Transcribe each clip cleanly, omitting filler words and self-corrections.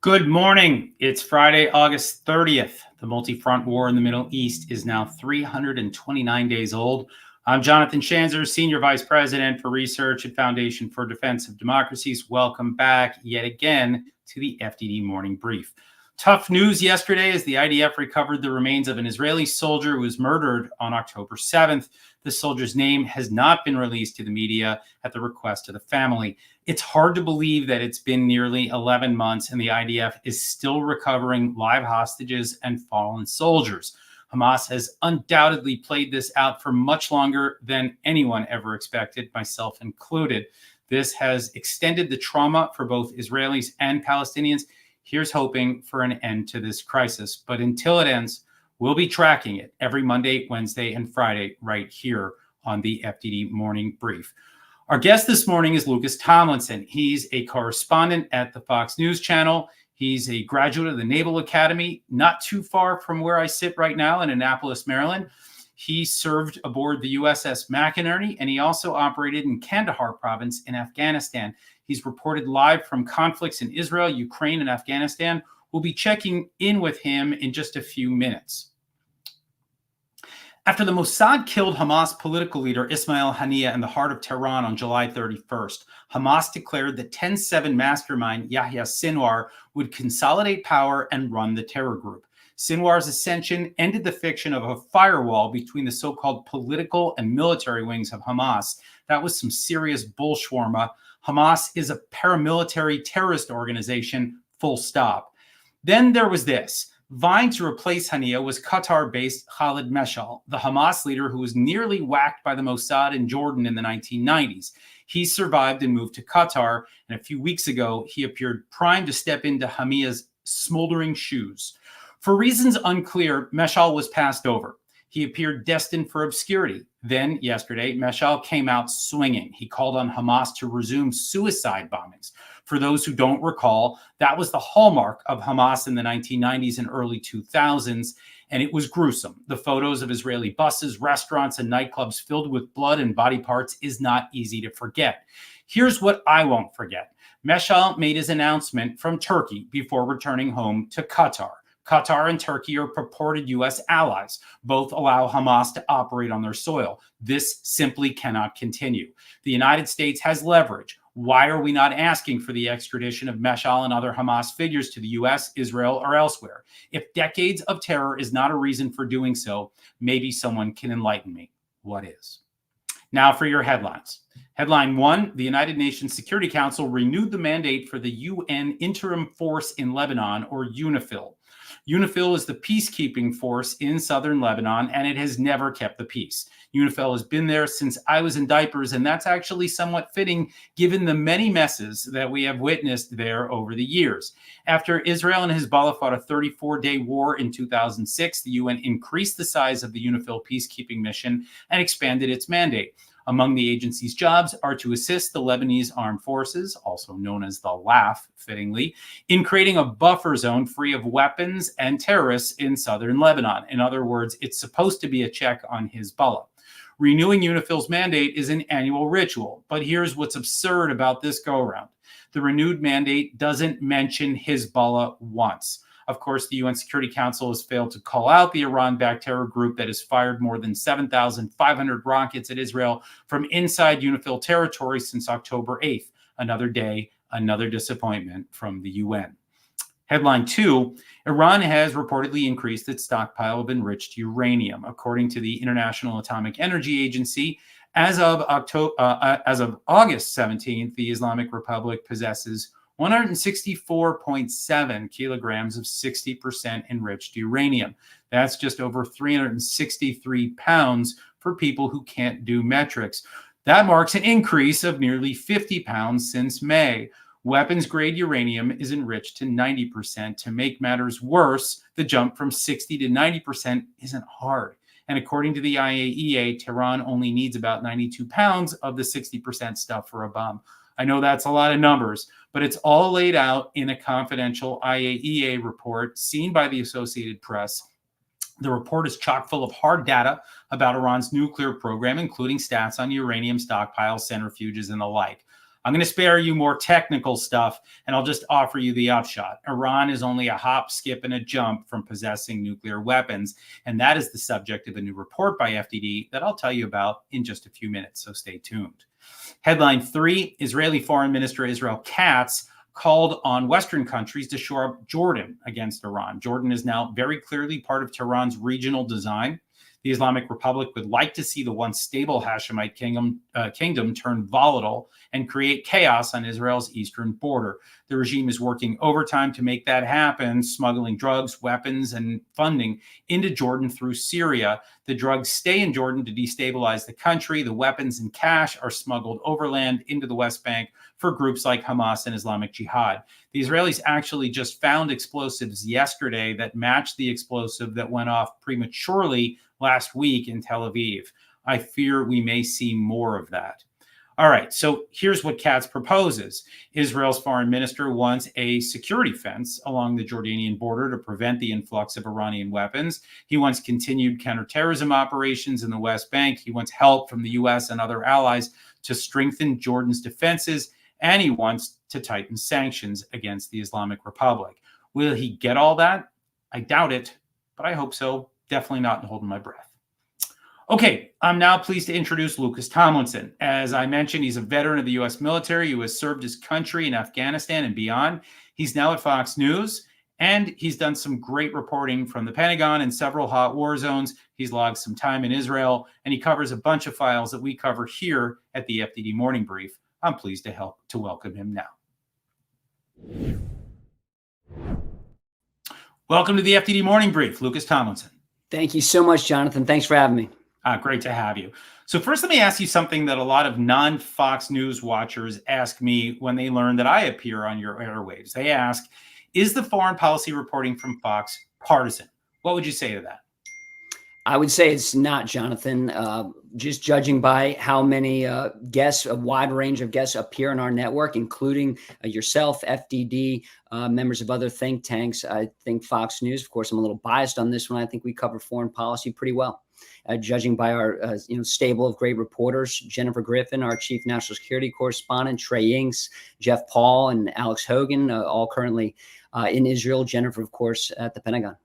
Good morning. It's Friday, August 30th. The multi-front war in the Middle East is now 329 days old. I'm Jonathan Schanzer, Senior Vice President for Research at Foundation for Defense of Democracies. Welcome back yet again to the FDD Morning Brief. Tough news yesterday as the IDF recovered the remains of an Israeli soldier who was murdered on October 7th. The soldier's name has not been released to the media at the request of the family. It's hard to believe that it's been nearly 11 months and the IDF is still recovering live hostages and fallen soldiers. Hamas has undoubtedly played this out for much longer than anyone ever expected, myself included. This has extended the trauma for both Israelis and Palestinians. Here's hoping for an end to this crisis. But until it ends, we'll be tracking it every Monday, Wednesday, and Friday right here on the FDD Morning Brief. Our guest this morning is Lucas Tomlinson. He's a correspondent at the Fox News Channel. He's a graduate of the Naval Academy, not too far from where I sit right now in Annapolis, Maryland. He served aboard the USS McInerney, and he also operated in Kandahar province in Afghanistan. He's reported live from conflicts in Israel, Ukraine, and Afghanistan. We'll be checking in with him in just a few minutes. After the Mossad killed Hamas political leader Ismail Haniyeh in the heart of Tehran on July 31st, Hamas declared that 10-7 mastermind Yahya Sinwar would consolidate power and run the terror group. Sinwar's ascension ended the fiction of a firewall between the so-called political and military wings of Hamas. That was some serious bullshwarma. Hamas is a paramilitary terrorist organization, full stop. Then there was this. Vying to replace Haniyeh was Qatar-based Khalid Meshal, the Hamas leader who was nearly whacked by the Mossad in Jordan in the 1990s. He survived and moved to Qatar, and a few weeks ago, he appeared primed to step into Haniyeh's smoldering shoes. For reasons unclear, Meshal was passed over. He appeared destined for obscurity. Then, yesterday, Meshal came out swinging. He called on Hamas to resume suicide bombings. For those who don't recall, that was the hallmark of Hamas in the 1990s and early 2000s, and it was gruesome. The photos of Israeli buses, restaurants, and nightclubs filled with blood and body parts is not easy to forget. Here's what I won't forget. Meshal made his announcement from Turkey before returning home to Qatar. Qatar and Turkey are purported U.S. allies. Both allow Hamas to operate on their soil. This simply cannot continue. The United States has leverage. Why are we not asking for the extradition of Meshal and other Hamas figures to the U.S., Israel, or elsewhere? If decades of terror is not a reason for doing so, maybe someone can enlighten me. What is? Now for your headlines. Headline 1, the United Nations Security Council renewed the mandate for the UN Interim Force in Lebanon, or UNIFIL. UNIFIL is the peacekeeping force in southern Lebanon, and it has never kept the peace. UNIFIL has been there since I was in diapers, and that's actually somewhat fitting given the many messes that we have witnessed there over the years. After Israel and Hezbollah fought a 34-day war in 2006, the UN increased the size of the UNIFIL peacekeeping mission and expanded its mandate. Among the agency's jobs are to assist the Lebanese Armed Forces, also known as the LAF, fittingly, in creating a buffer zone free of weapons and terrorists in southern Lebanon. In other words, it's supposed to be a check on Hezbollah. Renewing UNIFIL's mandate is an annual ritual, but here's what's absurd about this go-around. The renewed mandate doesn't mention Hezbollah once. Of course, the UN Security Council has failed to call out the Iran-backed terror group that has fired more than 7,500 rockets at Israel from inside UNIFIL territory since October 8th. Another day, another disappointment from the UN. Headline 2, Iran has reportedly increased its stockpile of enriched uranium. According to the International Atomic Energy Agency, as of August 17th, the Islamic Republic possesses 164.7 kilograms of 60% enriched uranium. That's just over 363 pounds for people who can't do metrics. That marks an increase of nearly 50 pounds since May. Weapons-grade uranium is enriched to 90%. To make matters worse, the jump from 60 to 90% isn't hard. And according to the IAEA, Tehran only needs about 92 pounds of the 60% stuff for a bomb. I know that's a lot of numbers, but it's all laid out in a confidential IAEA report seen by the Associated Press. The report is chock full of hard data about Iran's nuclear program, including stats on uranium stockpiles, centrifuges, and the like. I'm going to spare you more technical stuff, and I'll just offer you the upshot. Iran is only a hop, skip, and a jump from possessing nuclear weapons, and that is the subject of a new report by FDD that I'll tell you about in just a few minutes, so stay tuned. Headline 3, Israeli Foreign Minister Israel Katz called on Western countries to shore up Jordan against Iran. Jordan is now very clearly part of Tehran's regional design. The Islamic Republic would like to see the once stable Hashemite kingdom turn volatile and create chaos on Israel's eastern border. The regime is working overtime to make that happen, smuggling drugs, weapons, and funding into Jordan through Syria. The drugs stay in Jordan to destabilize the country. The weapons and cash are smuggled overland into the West Bank for groups like Hamas and Islamic Jihad. The Israelis actually just found explosives yesterday that matched the explosive that went off prematurely last week in Tel Aviv. I fear we may see more of that. All right, so here's what Katz proposes. Israel's foreign minister wants a security fence along the Jordanian border to prevent the influx of Iranian weapons. He wants continued counterterrorism operations in the West Bank. He wants help from the U.S. and other allies to strengthen Jordan's defenses, and he wants to tighten sanctions against the Islamic Republic. Will he get all that? I doubt it, but I hope so. Definitely not holding my breath. Okay, I'm now pleased to introduce Lucas Tomlinson. As I mentioned, he's a veteran of the U.S. military who has served his country in Afghanistan and beyond. He's now at Fox News, and he's done some great reporting from the Pentagon in several hot war zones. He's logged some time in Israel, and he covers a bunch of files that we cover here at the FDD Morning Brief. I'm pleased to welcome him now. Welcome to the FDD Morning Brief, Lucas Tomlinson. Thank you so much, Jonathan. Thanks for having me. Great to have you. So first, let me ask you something that a lot of non-Fox News watchers ask me when they learn that I appear on your airwaves. They ask, is the foreign policy reporting from Fox partisan? What would you say to that? I would say it's not, Jonathan. Just judging by how many guests, a wide range of guests appear in our network, including yourself, FDD, members of other think tanks. I think Fox News, of course, I'm a little biased on this one. I think we cover foreign policy pretty well. Judging by our stable of great reporters, Jennifer Griffin, our chief national security correspondent, Trey Inks, Jeff Paul, and Alex Hogan, all currently in Israel. Jennifer, of course, at the Pentagon.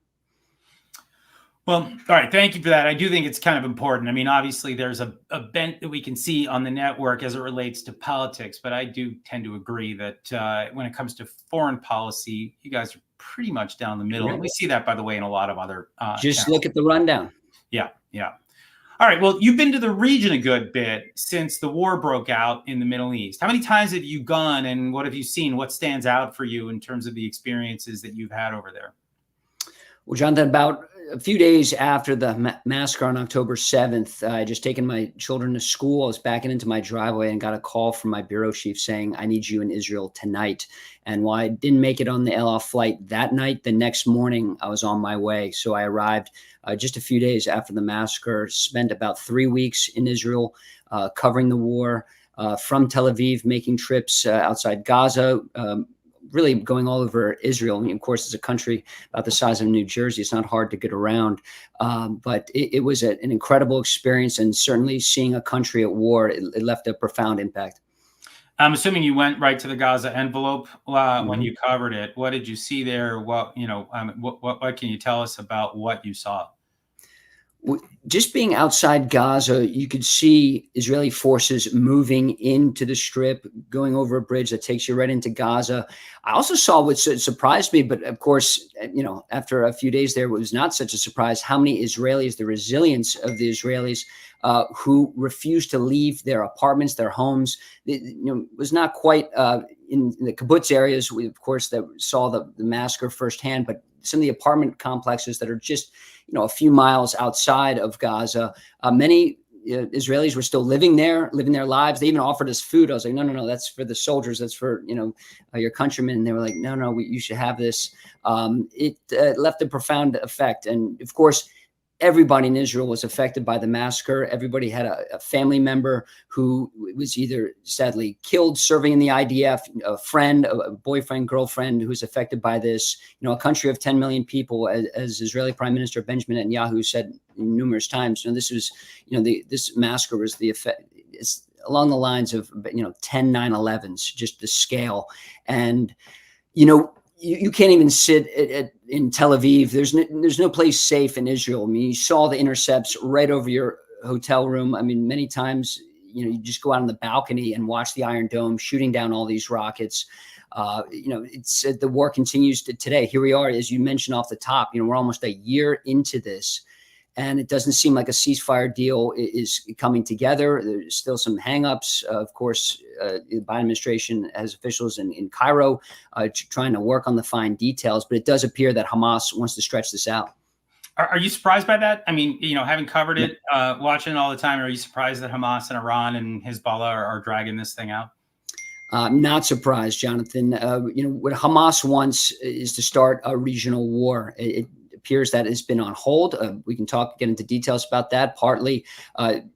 Well, all right. Thank you for that. I do think it's kind of important. I mean, obviously, there's a bent that we can see on the network as it relates to politics, but I do tend to agree that when it comes to foreign policy, you guys are pretty much down the middle. Right. And we see that, by the way, in a lot of other Just channels. look at the rundown. Yeah. All right. Well, you've been to the region a good bit since the war broke out in the Middle East. How many times have you gone, and what have you seen? What stands out for you in terms of the experiences that you've had over there? Well, Jonathan, about a few days after the massacre on October 7th, I just taken my children to school. I was backing into my driveway and got a call from my bureau chief saying, I need you in Israel tonight. And while I didn't make it on the El Al flight that night, the next morning I was on my way. So I arrived just a few days after the massacre, spent about 3 weeks in Israel covering the war from Tel Aviv, making trips outside Gaza, really going all over Israel. I mean, of course, it's a country about the size of New Jersey. It's not hard to get around, but it was an incredible experience. And certainly seeing a country at war, it left a profound impact. I'm assuming you went right to the Gaza envelope when you covered it. What did you see there? What can you tell us about what you saw? Just being outside Gaza, you could see Israeli forces moving into the Strip, going over a bridge that takes you right into Gaza. I also saw what surprised me, but of course, after a few days there, it was not such a surprise how many Israelis, the resilience of the Israelis who refused to leave their apartments, their homes. It was not quite in the kibbutz areas, we, of course, that saw the massacre firsthand, but some of the apartment complexes that are just a few miles outside of Gaza, many Israelis were still living there, living their lives. They even offered us food. I was like, no, that's for the soldiers. That's for, your countrymen. And they were like, no, you should have this. It left a profound effect. And of course, everybody in Israel was affected by the massacre. Everybody had a family member who was either sadly killed serving in the IDF, a friend, a boyfriend, girlfriend who was affected by this. A country of 10 million people, as Israeli Prime Minister Benjamin Netanyahu said numerous times. This was, this massacre was the effect. It's along the lines of 10 9/11s, just the scale. And you can't even sit in Tel Aviv. There's no place safe in Israel. I mean, you saw the intercepts right over your hotel room. I mean, many times, you just go out on the balcony and watch the Iron Dome shooting down all these rockets. It's the war continues today. Here we are, as you mentioned off the top. We're almost a year into this, and it doesn't seem like a ceasefire deal is coming together. There's still some hangups. Of course, the Biden administration has officials in Cairo trying to work on the fine details, but it does appear that Hamas wants to stretch this out. Are you surprised by that? I mean, having covered it, watching it all the time, are you surprised that Hamas and Iran and Hezbollah are dragging this thing out? Not surprised, Jonathan. What Hamas wants is to start a regional war. It appears that it's been on hold. We can get into details about that. Partly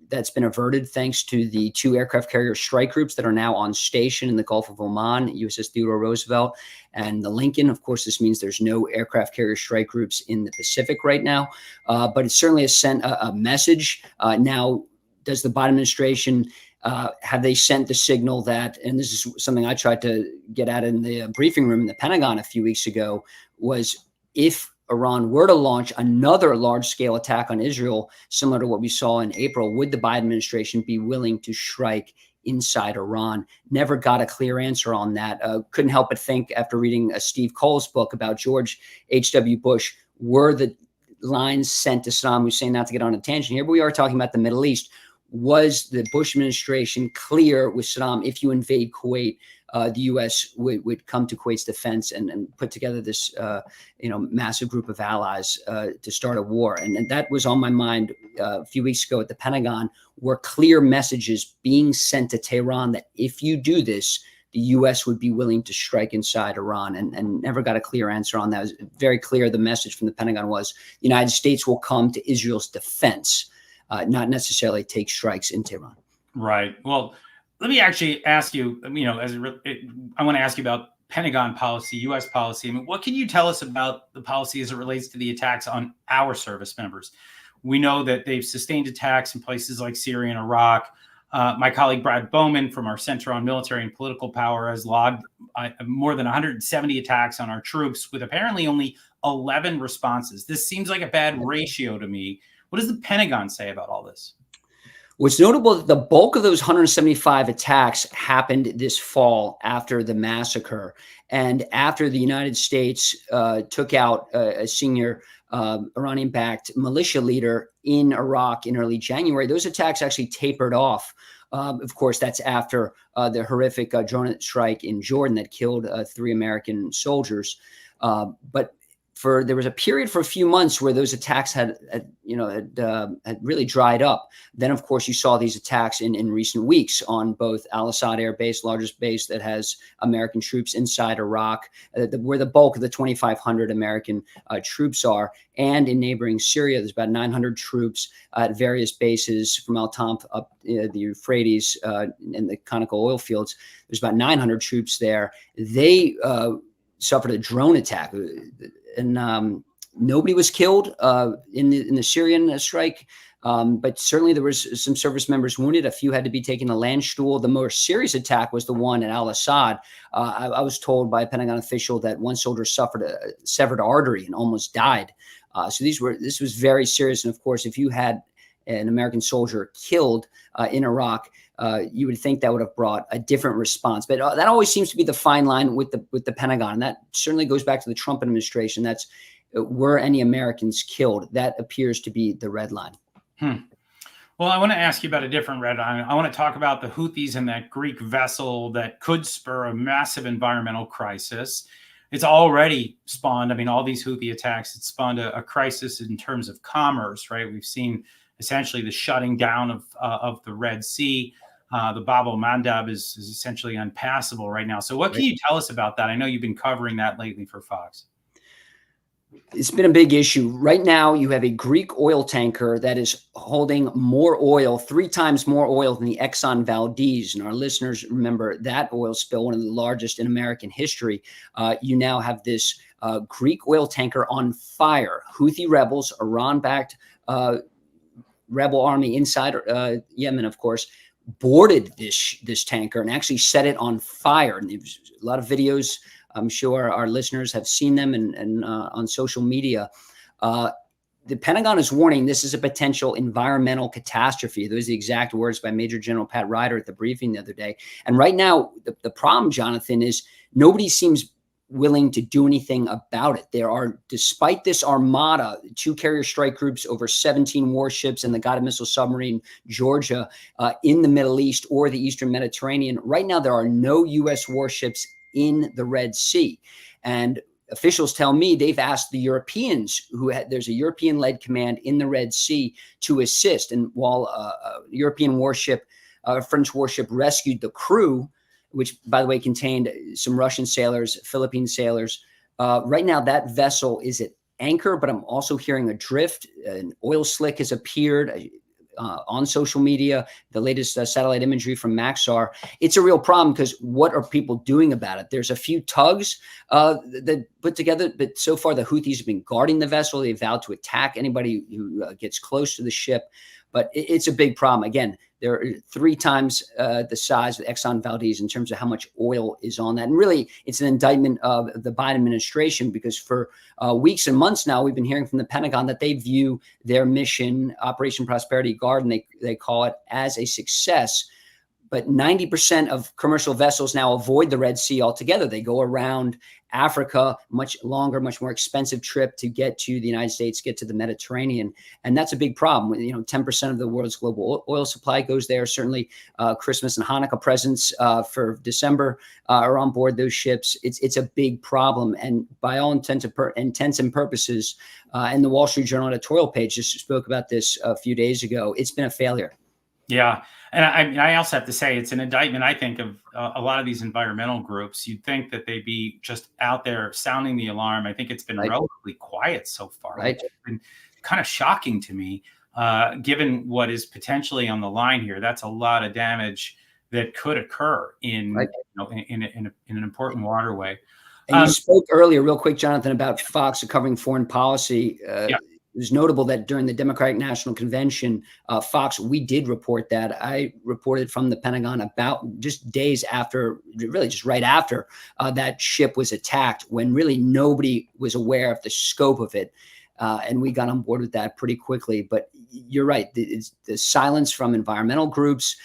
that's been averted thanks to the 2 aircraft carrier strike groups that are now on station in the Gulf of Oman, USS Theodore Roosevelt and the Lincoln. Of course, this means there's no aircraft carrier strike groups in the Pacific right now, but it certainly has sent a message. Now, does the Biden administration have they sent the signal that, and this is something I tried to get at in the briefing room in the Pentagon a few weeks ago, was if Iran were to launch another large-scale attack on Israel, similar to what we saw in April, would the Biden administration be willing to strike inside Iran? Never got a clear answer on that. Couldn't help but think after reading Steve Cole's book about George H.W. Bush, were the lines sent to Saddam Hussein, not to get on a tangent here, but we are talking about the Middle East. Was the Bush administration clear with Saddam, if you invade Kuwait, the U.S. would come to Kuwait's defense and put together this, massive group of allies to start a war? And that was on my mind a few weeks ago at the Pentagon. Were clear messages being sent to Tehran that if you do this, the U.S. would be willing to strike inside Iran, and never got a clear answer on that. It was very clear. The message from the Pentagon was the United States will come to Israel's defense, not necessarily take strikes in Tehran. Right. Well, let me actually ask you, I want to ask you about Pentagon policy, U.S. policy. I mean, what can you tell us about the policy as it relates to the attacks on our service members? We know that they've sustained attacks in places like Syria and Iraq. My colleague Brad Bowman from our Center on Military and Political Power has logged more than 170 attacks on our troops with apparently only 11 responses. This seems like a bad ratio to me. What does the Pentagon say about all this? What's notable that the bulk of those 175 attacks happened this fall after the massacre and after the United States took out a senior Iranian-backed militia leader in Iraq in early January. Those attacks actually tapered off. Of course, that's after the horrific drone strike in Jordan that killed 3 American soldiers. But there was a period for a few months where those attacks had really dried up. Then, of course, you saw these attacks in recent weeks on both Al-Assad Air Base, largest base that has American troops inside Iraq, where the bulk of the 2,500 American troops are, and in neighboring Syria. There's about 900 troops at various bases from Al Tanf up the Euphrates and the Conoco oil fields. There's about 900 troops there. They suffered a drone attack. And nobody was killed in the Syrian strike, but certainly there was some service members wounded. A few had to be taken to Landstuhl. The more serious attack was the one at Al-Assad. I was told by a Pentagon official that one soldier suffered a severed artery and almost died. So this was very serious. And of course, if you had an American soldier killed in Iraq, you would think that would have brought a different response. But that always seems to be the fine line with the Pentagon. And that certainly goes back to the Trump administration. That's were any Americans killed? That appears to be the red line. Well, I want to ask you about a different red line. I want to talk about the Houthis and that Greek vessel that could spur a massive environmental crisis. It's already spawned, all these Houthi attacks, it spawned a crisis in terms of commerce, right? We've seen essentially the shutting down of the Red Sea. The Bab el-Mandab is essentially unpassable right now. So what can you tell us about that? I know you've been covering that lately for Fox. It's been a big issue. Right now, you have a Greek oil tanker that is holding more oil, 3 times more oil than the Exxon Valdez. And our listeners remember that oil spill, one of the largest in American history. You now have this Greek oil tanker on fire. Houthi rebels, Iran-backed rebel army inside Yemen, of course, boarded this tanker and actually set it on fire. And there's a lot of videos. I'm sure our listeners have seen them and on social media. The Pentagon is warning this is a potential environmental catastrophe. Those are the exact words by Major General Pat Ryder at the briefing the other day. And right now, the problem, Jonathan, is nobody seems willing to do anything about it. There are, despite this armada, 2 carrier strike groups, over 17 warships, and the guided missile submarine Georgia in the Middle East or the Eastern Mediterranean. Right now, there are no U.S. warships in the Red Sea. And officials tell me they've asked the Europeans, there's a European-led command in the Red Sea, to assist. And while a European warship, a French warship, rescued the crew, which, by the way, contained some Russian sailors, Philippine sailors, right now that vessel is at anchor, but I'm also hearing a drift. An oil slick has appeared on social media, the latest satellite imagery from Maxar. It's a real problem because what are people doing about it? There's a few tugs that put together, but so far the Houthis have been guarding the vessel. They vowed to attack anybody who gets close to the ship. But it's a big problem. Again, there are 3 times the size of Exxon Valdez in terms of how much oil is on that. And really, it's an indictment of the Biden administration, because for weeks and months now, we've been hearing from the Pentagon that they view their mission, Operation Prosperity Guard, and they call it, as a success. But 90% of commercial vessels now avoid the Red Sea altogether. They go around Africa, much longer, much more expensive trip to get to the United States, get to the Mediterranean. And that's a big problem. 10% of the world's global oil supply goes there. Certainly Christmas and Hanukkah presents for December are on board those ships. It's a big problem. And by all intents and purposes, and the Wall Street Journal editorial page just spoke about this a few days ago, it's been a failure. Yeah. And I also have to say it's an indictment, I think, of a lot of these environmental groups. You'd think that they'd be just out there sounding the alarm. I think it's been relatively quiet so far. Right. It's been kind of shocking to me, given what is potentially on the line here. That's a lot of damage that could occur in an important waterway. And you spoke earlier, real quick, Jonathan, about Fox covering foreign policy. It was notable that during the Democratic National Convention, Fox, we did report that. I reported from the Pentagon about just days after, really just right after that ship was attacked, when really nobody was aware of the scope of it. And we got on board with that pretty quickly. But you're right. The silence from environmental groups,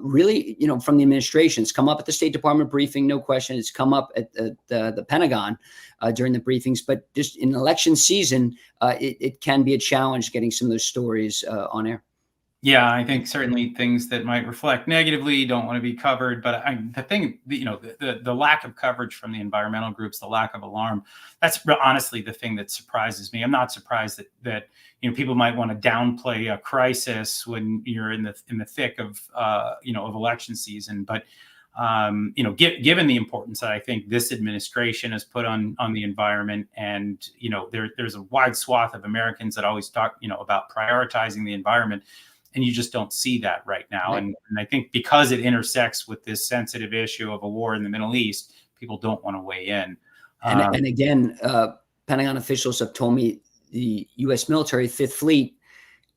really, from the administration. It's come up at the State Department briefing, no question. It's come up at the Pentagon during the briefings. But just in election season, it can be a challenge getting some of those stories on air. Yeah, I think certainly things that might reflect negatively don't want to be covered. But the thing, the lack of coverage from the environmental groups, the lack of alarm, that's honestly the thing that surprises me. I'm not surprised that people might want to downplay a crisis when you're in the thick of of election season. But given the importance that I think this administration has put on the environment, and there's a wide swath of Americans that always talk about prioritizing the environment. And you just don't see that right now. Right. And I think because it intersects with this sensitive issue of a war in the Middle East, people don't want to weigh in. And again, Pentagon officials have told me the U.S. military, Fifth Fleet,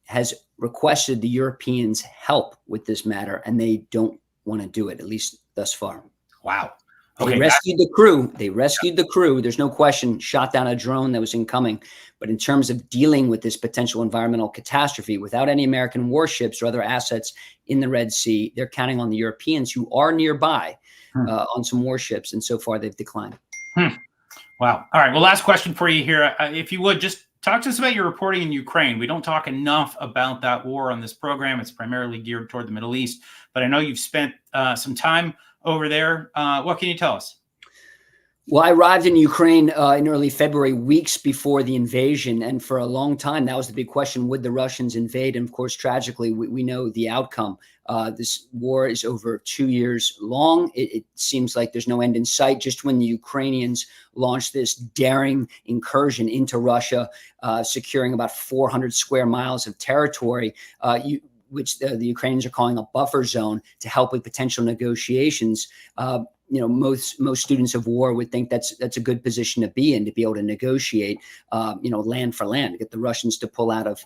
has requested the Europeans' help with this matter, and they don't want to do it, at least thus far. Wow. They rescued the crew. They rescued the crew. There's no question, shot down a drone that was incoming. But in terms of dealing with this potential environmental catastrophe without any American warships or other assets in the Red Sea, they're counting on the Europeans, who are nearby on some warships. And so far, they've declined. Wow. All right. Well, last question for you here. If you would, just talk to us about your reporting in Ukraine. We don't talk enough about that war on this program. It's primarily geared toward the Middle East. But I know you've spent some time over there. What can you tell us? Well, I arrived in Ukraine in early February, weeks before the invasion. And for a long time, that was the big question: would the Russians invade? And of course, tragically, we know the outcome. This war is over 2 years long. It seems like there's no end in sight. Just when the Ukrainians launched this daring incursion into Russia, securing about 400 square miles of territory, which the Ukrainians are calling a buffer zone to help with potential negotiations. most students of war would think that's a good position to be in, to be able to negotiate, land for land, to get the Russians to pull out of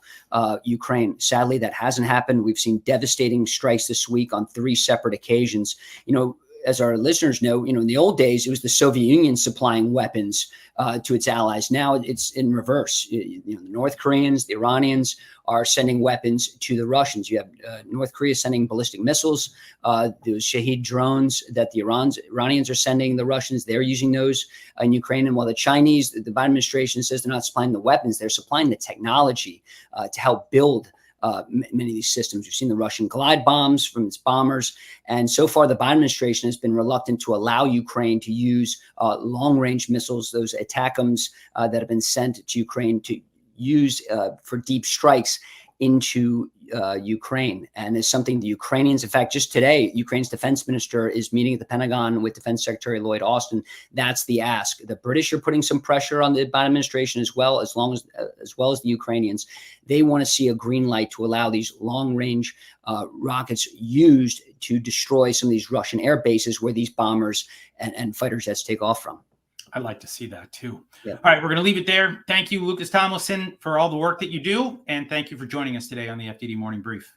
Ukraine. Sadly, that hasn't happened. We've seen devastating strikes this week on 3 separate occasions. As our listeners know, in the old days, it was the Soviet Union supplying weapons to its allies. Now it's in reverse. The North Koreans, the Iranians are sending weapons to the Russians. You have North Korea sending ballistic missiles, those Shahed drones that the Iranians are sending the Russians. They're using those in Ukraine. And while the Chinese, the Biden administration says they're not supplying the weapons, they're supplying the technology to help build many of these systems. We've seen the Russian glide bombs from its bombers. And so far, the Biden administration has been reluctant to allow Ukraine to use long-range missiles, those ATACMS that have been sent to Ukraine to use for deep strikes into Ukraine. And it's something the Ukrainians, in fact, just today, Ukraine's defense minister is meeting at the Pentagon with Defense Secretary Lloyd Austin. That's the ask. The British are putting some pressure on the Biden administration as well as the Ukrainians. They want to see a green light to allow these long-range rockets used to destroy some of these Russian air bases where these bombers and fighter jets take off from. I'd like to see that too. Yeah. All right, we're going to leave it there. Thank you, Lucas Tomlinson, for all the work that you do. And thank you for joining us today on the FDD Morning Brief.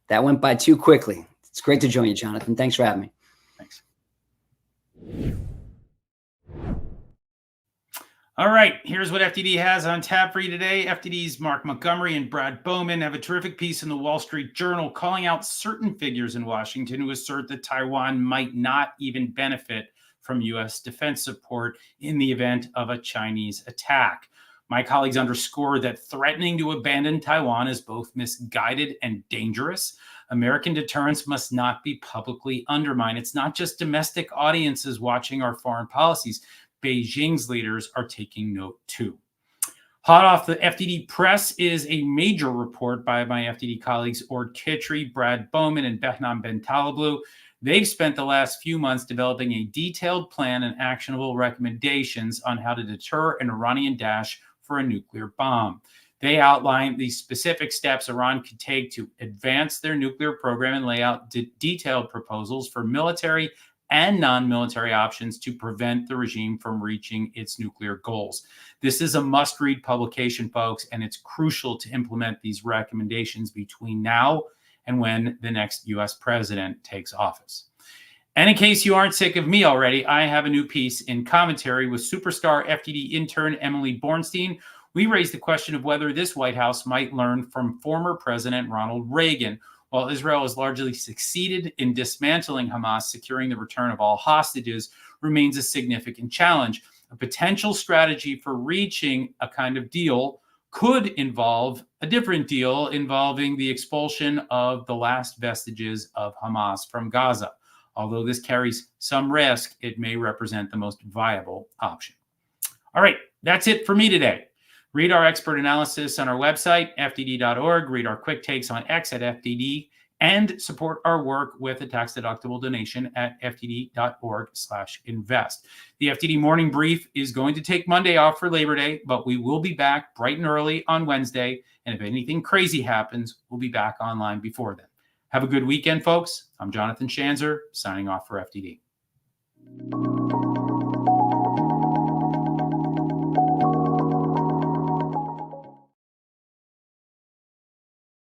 That went by too quickly. It's great to join you, Jonathan. Thanks for having me. Thanks. All right, here's what FDD has on tap for you today. FDD's Mark Montgomery and Brad Bowman have a terrific piece in the Wall Street Journal calling out certain figures in Washington who assert that Taiwan might not even benefit from U.S. defense support in the event of a Chinese attack. My colleagues underscore that threatening to abandon Taiwan is both misguided and dangerous. American deterrence must not be publicly undermined. It's not just domestic audiences watching our foreign policies. Beijing's leaders are taking note too. Hot off the FDD press is a major report by my FDD colleagues Ord Kitry, Brad Bowman, and Behnam Bentaloglu. They've spent the last few months developing a detailed plan and actionable recommendations on how to deter an Iranian dash for a nuclear bomb. They outline the specific steps Iran could take to advance their nuclear program and lay out detailed proposals for military and non-military options to prevent the regime from reaching its nuclear goals. This is a must-read publication, folks, and it's crucial to implement these recommendations between now and when the next U.S. president takes office. And in case you aren't sick of me already, I have a new piece in commentary with superstar FDD intern Emily Bornstein. We raised the question of whether this White House might learn from former President Ronald Reagan. While Israel has largely succeeded in dismantling Hamas, securing the return of all hostages remains a significant challenge. A potential strategy for reaching a kind of deal could involve a different deal involving the expulsion of the last vestiges of Hamas from Gaza. Although this carries some risk, it may represent the most viable option. All right, that's it for me today. Read our expert analysis on our website, fdd.org. Read our quick takes on X at FDD, and support our work with a tax-deductible donation at fdd.org/invest. The FDD Morning Brief is going to take Monday off for Labor Day, but we will be back bright and early on Wednesday. And if anything crazy happens, we'll be back online before then. Have a good weekend, folks. I'm Jonathan Schanzer, signing off for FDD.